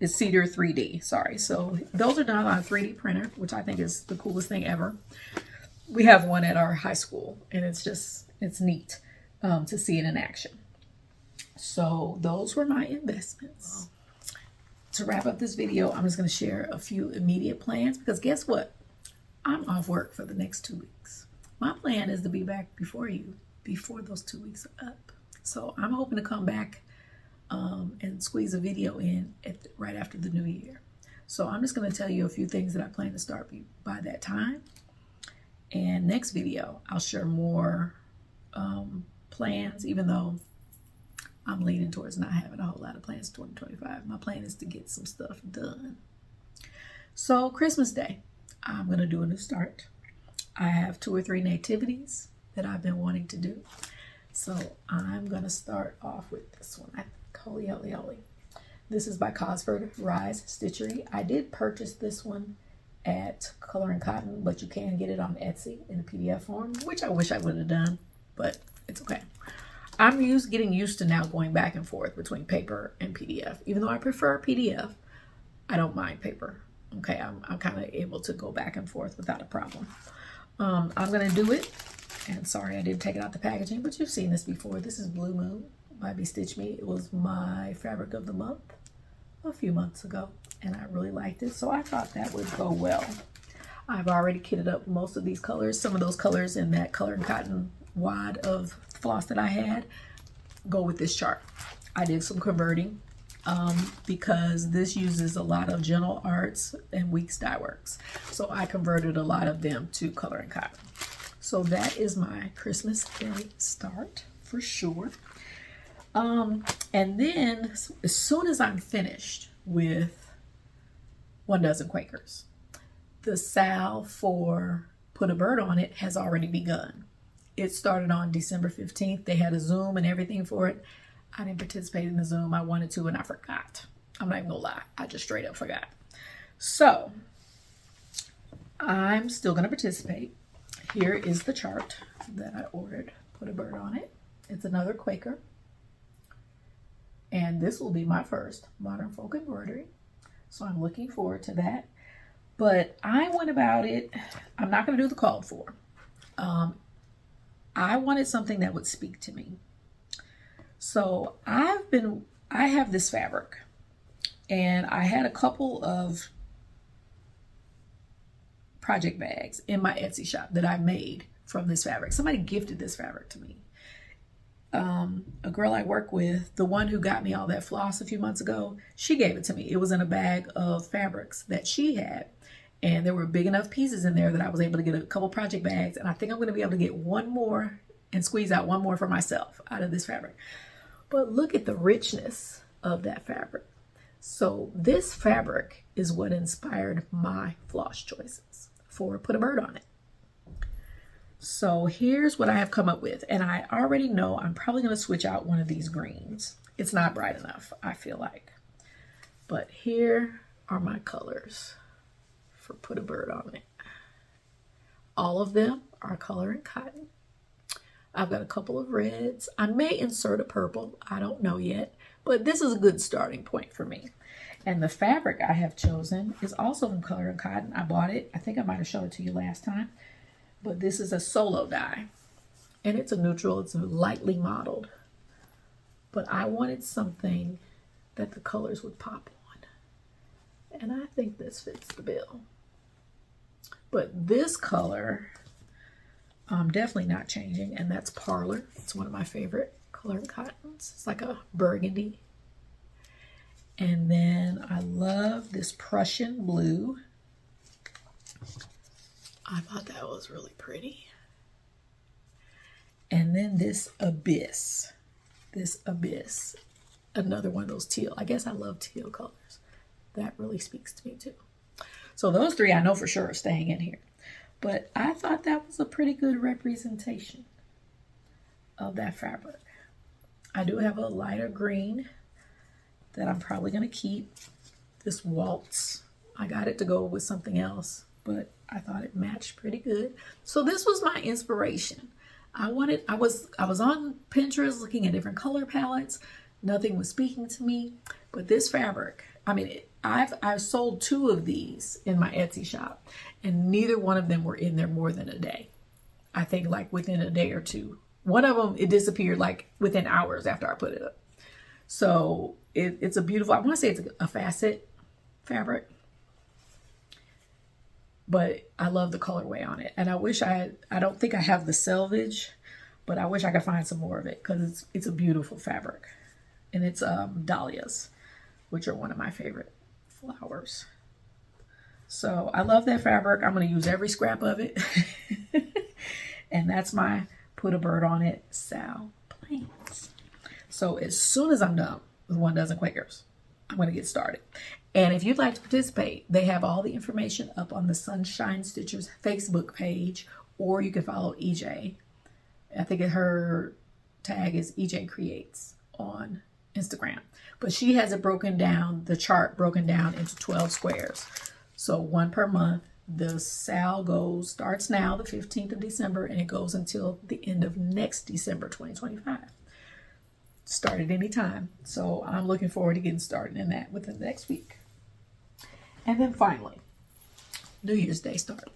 It's Cedar 3D, sorry. So those are done on a 3D printer, which I think is the coolest thing ever. We have one at our high school, and it's neat to see it in action. So those were my investments. To wrap up this video, I'm just going to share a few immediate plans because guess what? I'm off work for the next 2 weeks. My plan is to be back before those 2 weeks are up. So I'm hoping to come back and squeeze a video in right after the new year. So I'm just going to tell you a few things that I plan to start by that time. And next video, I'll share more plans, even though I'm leaning towards not having a whole lot of plans for 2025. My plan is to get some stuff done. So Christmas Day, I'm going to do a new start. I have 2 or 3 nativities that I've been wanting to do. So I'm going to start off with this one. Holy, holy, holy. This is by Cosford Rise Stitchery. I did purchase this one at Color and Cotton, but you can get it on Etsy in a PDF form, which I wish I would have done, but it's okay. I'm getting used to now going back and forth between paper and PDF. Even though I prefer PDF, I don't mind paper. Okay, I'm kind of able to go back and forth without a problem. I'm going to do it. And sorry, I didn't take it out the packaging, but you've seen this before. This is Blue Moon by Bestitch Me. It was my fabric of the month a few months ago, and I really liked it, so I thought that would go well. I've already kitted up most of these colors. Some of those colors in that Color and Cotton wad of floss that I had go with this chart. I did some converting because this uses a lot of Gentle Arts and Weeks Dye Works, so I converted a lot of them to Color and Cotton. So that is my Christmas Day start for sure. And then as soon as I'm finished with 1 dozen Quakers, the sale for Put a Bird on It has already begun. It started on December 15th. They had a Zoom and everything for it. I didn't participate in the Zoom. I wanted to and I forgot. I'm not even gonna lie. I just straight up forgot. So I'm still gonna participate. Here is the chart that I ordered. Put a Bird on It. It's another Quaker. And this will be my first modern folk embroidery. So I'm looking forward to that. But I went about it, I'm not going to do the called for. I wanted something that would speak to me. So I have this fabric, and I had a couple of project bags in my Etsy shop that I made from this fabric. Somebody gifted this fabric to me. A girl I work with, the one who got me all that floss a few months ago, she gave it to me. It was in a bag of fabrics that she had, and there were big enough pieces in there that I was able to get a couple project bags, and I think I'm going to be able to get one more and squeeze out one more for myself out of this fabric. But look at the richness of that fabric. So this fabric is what inspired my floss choices for Put a Bird on It. So here's what I have come up with, and I already know I'm probably going to switch out one of these greens. It's not bright enough, I feel like. But here are my colors for Put a Bird on It. All of them are color and cotton. I've got a couple of reds. I may insert a purple, I don't know yet, but this is a good starting point for me. And the fabric I have chosen is also from color and cotton. I bought it, I think I might have showed it to you last time. But this is a solo dye, and it's a neutral, it's lightly modeled. But I wanted something that the colors would pop on, and I think this fits the bill. But this color, I'm definitely not changing, and that's Parlor. It's one of my favorite color and cottons. It's like a burgundy. And then I love this Prussian blue. I thought that was really pretty. And then this Abyss, another one of those teal. I guess I love teal colors. That really speaks to me too. So those three I know for sure are staying in here. But I thought that was a pretty good representation of that fabric. I do have a lighter green that I'm probably going to keep. This Waltz. I got it to go with something else, but I thought it matched pretty good. So this was my inspiration. I was on Pinterest looking at different color palettes. Nothing was speaking to me, but this fabric, I mean, I've sold 2 of these in my Etsy shop, and neither one of them were in there more than a day. I think like within a day or 2. One of them, it disappeared like within hours after I put it up. So it's a beautiful, I want to say it's a facet fabric. But I love the colorway on it. And I wish I don't think I have the selvage, but I wish I could find some more of it because it's a beautiful fabric. And it's dahlias, which are one of my favorite flowers. So I love that fabric. I'm going to use every scrap of it. And that's my Put a Bird on It Sal plans. So as soon as I'm done with 1 dozen Quakers, I'm going to get started. And if you'd like to participate, they have all the information up on the Sunshine Stitchers Facebook page, or you can follow EJ. I think her tag is EJ Creates on Instagram. But she has it broken down, the chart broken down into 12 squares. So 1 per month. The sale starts now, the 15th of December, and it goes until the end of next December 2025. Start at any time. So I'm looking forward to getting started in that within the next week. And then finally, New Year's Day start.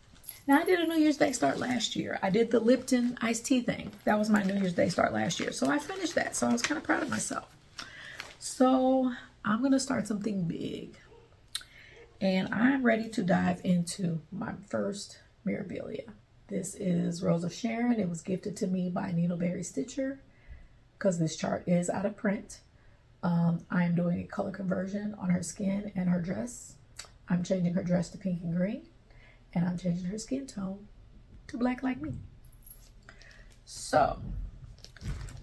Now I did a New Year's Day start last year. I did the Lipton iced tea thing. That was my New Year's Day start last year. So I finished that. So I was kind of proud of myself. So I'm going to start something big. And I'm ready to dive into my first memorabilia. This is Rose of Sharon. It was gifted to me by Needleberry Stitcher because this chart is out of print. I'm doing a color conversion on her skin and her dress. I'm changing her dress to pink and green, and I'm changing her skin tone to black like me. So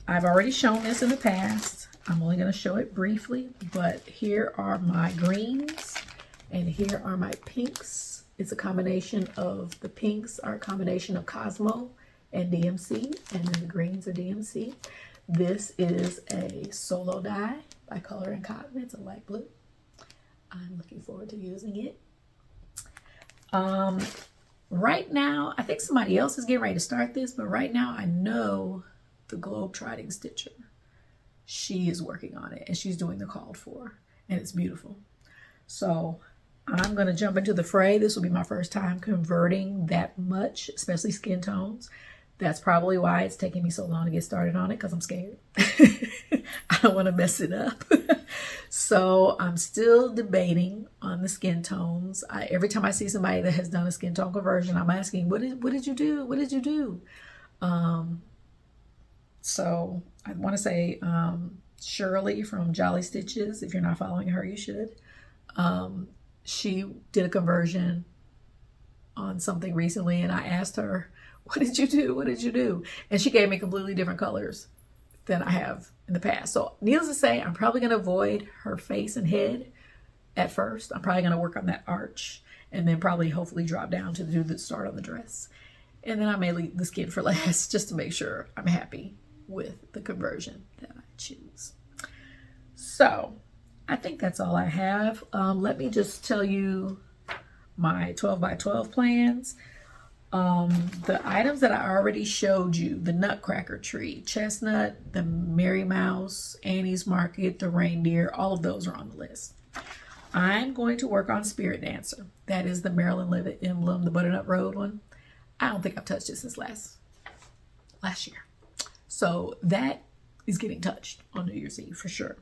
I've already shown this in the past. I'm only going to show it briefly, but here are my greens and here are my pinks. It's a combination of, the pinks are a combination of Cosmo and DMC, and then the greens are DMC. This is a solo dye by Color and Cotton. It's a light blue. I'm looking forward to using it. Right now, I think somebody else is getting ready to start this, but right now I know the Globe-Trotting Stitcher. She is working on it and she's doing the called for, and it's beautiful. So I'm going to jump into the fray. This will be my first time converting that much, especially skin tones. That's probably why it's taking me so long to get started on it, because I'm scared. I don't want to mess it up. So I'm still debating on the skin tones. Every time I see somebody that has done a skin tone conversion, I'm asking, what did you do? What did you do? So I want to say Shirley from Jolly Stitches. If you're not following her, you should. She did a conversion on something recently, and I asked her, what did you do? What did you do? And she gave me completely different colors than I have in the past. So needless to say, I'm probably going to avoid her face and head at first. I'm probably going to work on that arch and then probably hopefully drop down to do the start on the dress. And then I may leave the skin for last just to make sure I'm happy with the conversion that I choose. So I think that's all I have. Let me just tell you my 12 by 12 plans. The items that I already showed you, the Nutcracker tree, Chestnut, the Merry Mouse, Annie's Market, the Reindeer, all of those are on the list. I'm going to work on Spirit Dancer. That is the Maryland Live emblem, the Butternut Road one. I don't think I've touched it since last year. So that is getting touched on New Year's Eve for sure.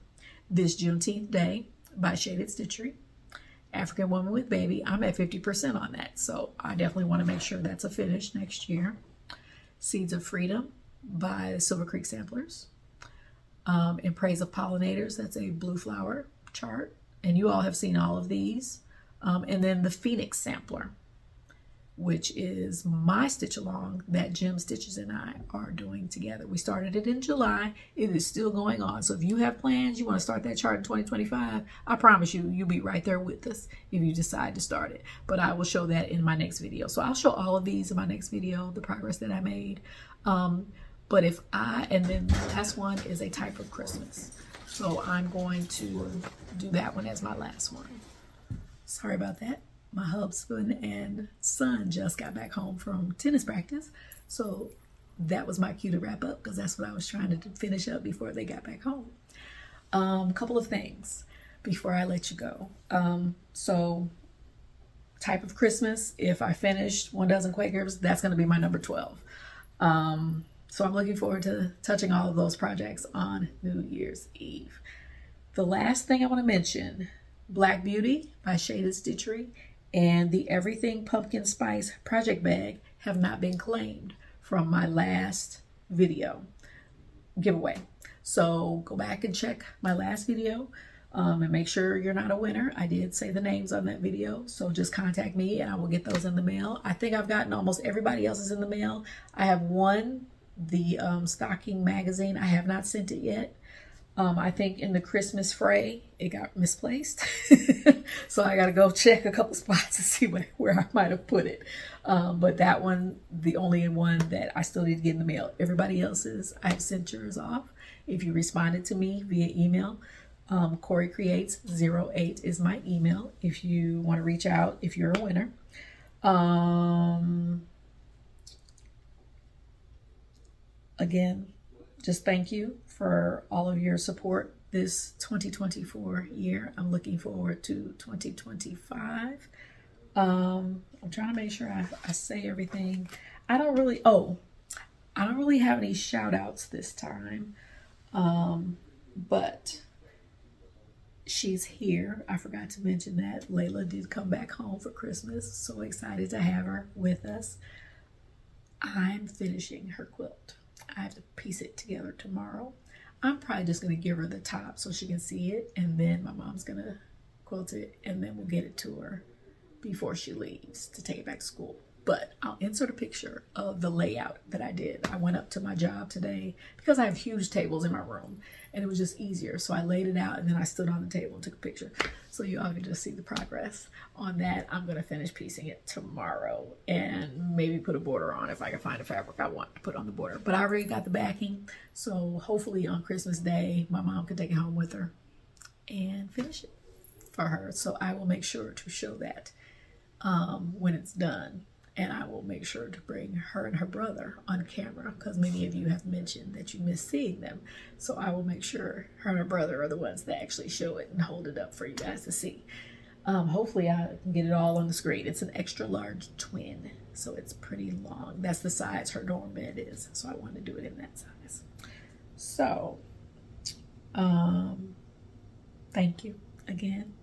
This Juneteenth Day by Shaded Stitchery. African Woman with Baby, I'm at 50% on that, so I definitely want to make sure that's a finish next year. Seeds of Freedom by Silver Creek Samplers. In Praise of Pollinators, that's a blue flower chart, and you all have seen all of these. And then the Phoenix Sampler, which is my stitch along that Jim Stitches and I are doing together. We started it in July. It is still going on. So if you have plans, you want to start that chart in 2025, I promise you, you'll be right there with us if you decide to start it. But I will show that in my next video. So I'll show all of these in my next video, the progress that I made. And then the last one is a type of Christmas. So I'm going to do that one as my last one. Sorry about that. My husband and son just got back home from tennis practice. So that was my cue to wrap up, because that's what I was trying to finish up before they got back home. Couple of things before I let you go. So type of Christmas, if I finished 1 dozen Quakers, that's going to be my number 12. So I'm looking forward to touching all of those projects on New Year's Eve. The last thing I want to mention, Black Beauty by Shaded Stitchery and the Everything Pumpkin Spice project bag have not been claimed from my last video giveaway. So go back and check my last video and make sure you're not a winner. I did say the names on that video, so just contact me and I will get those in the mail. I think I've gotten almost everybody else's in the mail. I have won the stocking magazine. I have not sent it yet. I think in the Christmas fray, it got misplaced. So I got to go check a couple spots to see where I might have put it. But that one, the only one that I still need to get in the mail. Everybody else's, I've sent yours off. If you responded to me via email, CoryCreates08 is my email if you want to reach out if you're a winner. Again, just thank you for all of your support this 2024 year. I'm looking forward to 2025. I'm trying to make sure I say everything. I don't really have any shout outs this time. But she's here. I forgot to mention that Layla did come back home for Christmas. So excited to have her with us. I'm finishing her quilt. I have to piece it together tomorrow. I'm probably just going to give her the top so she can see it, and then my mom's going to quilt it, and then we'll get it to her before she leaves to take it back to school. But I'll insert a picture of the layout that I did. I went up to my job today because I have huge tables in my room and it was just easier. So I laid it out and then I stood on the table and took a picture. So you all can just see the progress on that. I'm going to finish piecing it tomorrow and maybe put a border on if I can find a fabric I want to put on the border. But I already got the backing. So hopefully on Christmas Day, my mom can take it home with her and finish it for her. So I will make sure to show that when it's done. And I will make sure to bring her and her brother on camera because many of you have mentioned that you miss seeing them. So I will make sure her and her brother are the ones that actually show it and hold it up for you guys to see. Hopefully I can get it all on the screen. It's an extra large twin, so it's pretty long. That's the size her dorm bed is. So I wanted to do it in that size. So, thank you again.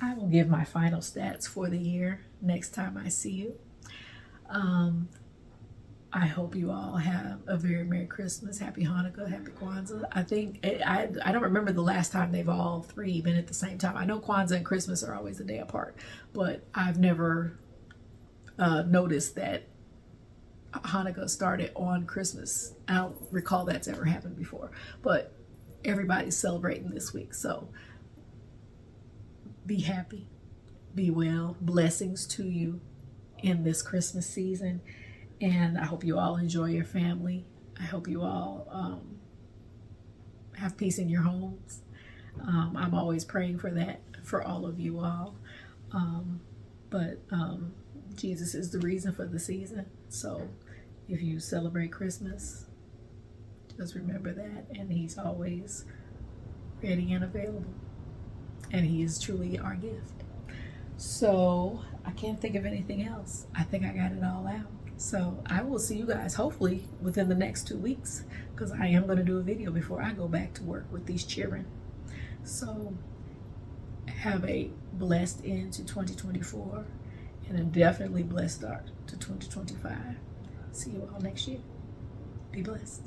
I will give my final stats for the year next time I see you. I hope you all have a very Merry Christmas, Happy Hanukkah, Happy Kwanzaa. I think, I don't remember the last time they've all three been at the same time. I know Kwanzaa and Christmas are always a day apart, but I've never noticed that Hanukkah started on Christmas. I don't recall that's ever happened before, but everybody's celebrating this week. So be happy, be well, blessings to you in this Christmas season, and I hope you all enjoy your family. I hope you all have peace in your homes. I'm always praying for that for all of you all, but Jesus is the reason for the season. So if you celebrate Christmas, just remember that, and he's always ready and available, and he is truly our gift. So I can't think of anything else. I think I got it all out. So I will see you guys hopefully within the next 2 weeks, because I am going to do a video before I go back to work with these children. So have a blessed end to 2024 and a definitely blessed start to 2025. See you all next year. Be blessed.